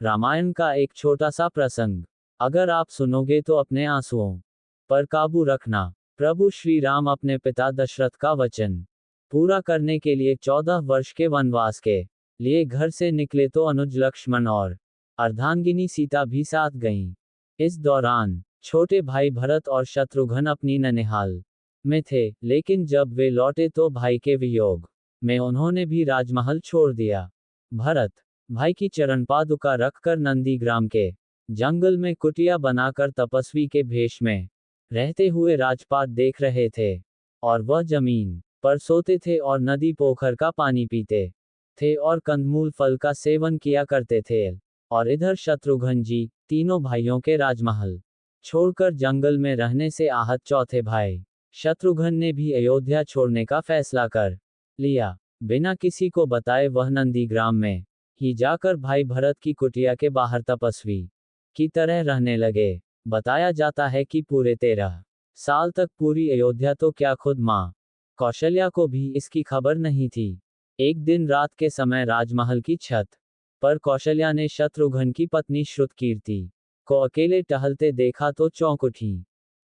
रामायण का एक छोटा सा प्रसंग। अगर आप सुनोगे तो अपने आंसुओं पर काबू रखना। प्रभु श्री राम अपने पिता दशरथ का वचन पूरा करने के लिए 14 वर्ष के वनवास के लिए घर से निकले तो अनुज लक्ष्मण और अर्धांगिनी सीता भी साथ गईं। इस दौरान छोटे भाई भरत और शत्रुघ्न अपनी ननिहाल में थे, लेकिन जब वे लौटे तो भाई के वियोग में उन्होंने भी राजमहल छोड़ दिया। भरत भाई की चरण पादुका रखकर नंदीग्राम के जंगल में कुटिया बनाकर तपस्वी के भेष में रहते हुए राजपाट देख रहे थे, और वह जमीन पर सोते थे और नदी पोखर का पानी पीते थे और कंदमूल फल का सेवन किया करते थे। और इधर शत्रुघ्न जी तीनों भाइयों के राजमहल छोड़कर जंगल में रहने से आहत चौथे भाई शत्रुघ्न ने भी अयोध्या छोड़ने का फैसला कर लिया। बिना किसी को बताए वह नंदीग्राम में ही जाकर भाई भरत की कुटिया के बाहर तपस्वी की तरह रहने लगे। बताया जाता है कि पूरे 13 साल तक पूरी अयोध्या तो क्या खुद माँ कौशल्या को भी इसकी खबर नहीं थी। एक दिन रात के समय राजमहल की छत पर कौशल्या ने शत्रुघ्न की पत्नी श्रुतकीर्ति को अकेले टहलते देखा तो चौंक उठी।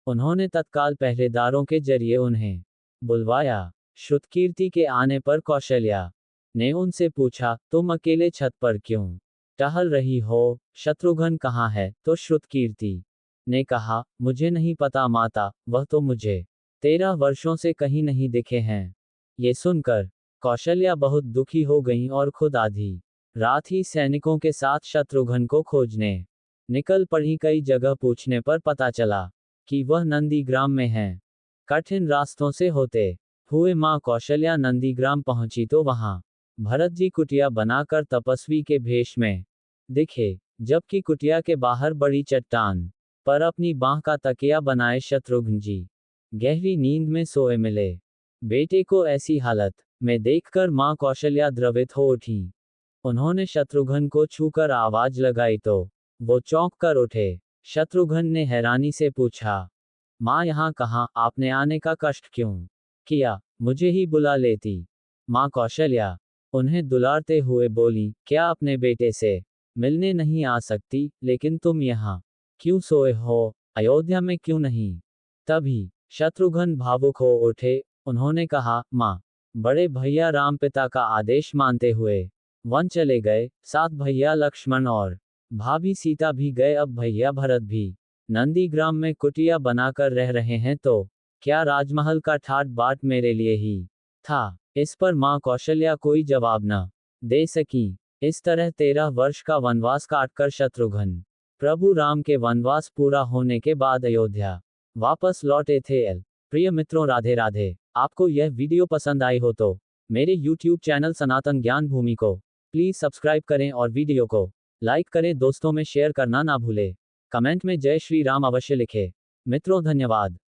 उन्होंने तत्काल पहरेदारों के जरिए उन्हें बुलवाया। श्रुतकीर्ति के आने पर कौशल्या ने उनसे पूछा, तुम अकेले छत पर क्यों टहल रही हो? शत्रुघ्न कहाँ है? तो श्रुतकीर्ति ने कहा, मुझे नहीं पता माता, वह तो मुझे 13 वर्षों से कहीं नहीं दिखे हैं। ये सुनकर कौशल्या बहुत दुखी हो गईं और खुद आधी रात ही सैनिकों के साथ शत्रुघ्न को खोजने निकल पड़ी। कई जगह पूछने पर पता चला कि वह नंदीग्राम में हैं। कठिन रास्तों से होते हुए मां कौशल्या नंदीग्राम पहुंची तो वहां भरत जी कुटिया बनाकर तपस्वी के भेष में दिखे, जबकि कुटिया के बाहर बड़ी चट्टान पर अपनी बांह का तकिया बनाए शत्रुघ्न जी गहरी नींद में सोए मिले। बेटे को ऐसी हालत में देखकर मां कौशल्या द्रवित हो उठी। उन्होंने शत्रुघ्न को छूकर आवाज लगाई तो वो चौंक कर उठे। शत्रुघ्न ने हैरानी से पूछा, मां यहाँ कहाँ? आपने आने का कष्ट क्यों किया? मुझे ही बुला लेती। मां कौशल्या उन्हें दुलारते हुए बोली, क्या अपने बेटे से मिलने नहीं आ सकती? लेकिन तुम यहाँ क्यों सोए हो? अयोध्या में क्यों नहीं? तभी शत्रुघ्न भावुक हो उठे। उन्होंने कहा, मां, बड़े भैया राम पिता का आदेश मानते हुए वन चले गए, साथ भैया लक्ष्मण और भाभी सीता भी गए। अब भैया भरत भी नंदीग्राम में कुटिया बनाकर रह रहे हैं, तो क्या राजमहल का ठाट बाट मेरे लिए ही था? इस पर मां कौशल्या कोई जवाब न दे सकी। इस तरह 13 वर्ष का वनवास काटकर शत्रुघ्न प्रभु राम के वनवास पूरा होने के बाद अयोध्या वापस लौटे थे। प्रिय मित्रों, राधे राधे। आपको यह वीडियो पसंद आई हो तो मेरे YouTube चैनल सनातन ज्ञान भूमि को प्लीज सब्सक्राइब करें और वीडियो को लाइक करें। दोस्तों में शेयर करना ना भूलें। कमेंट में जय श्री राम अवश्य लिखें। मित्रों, धन्यवाद।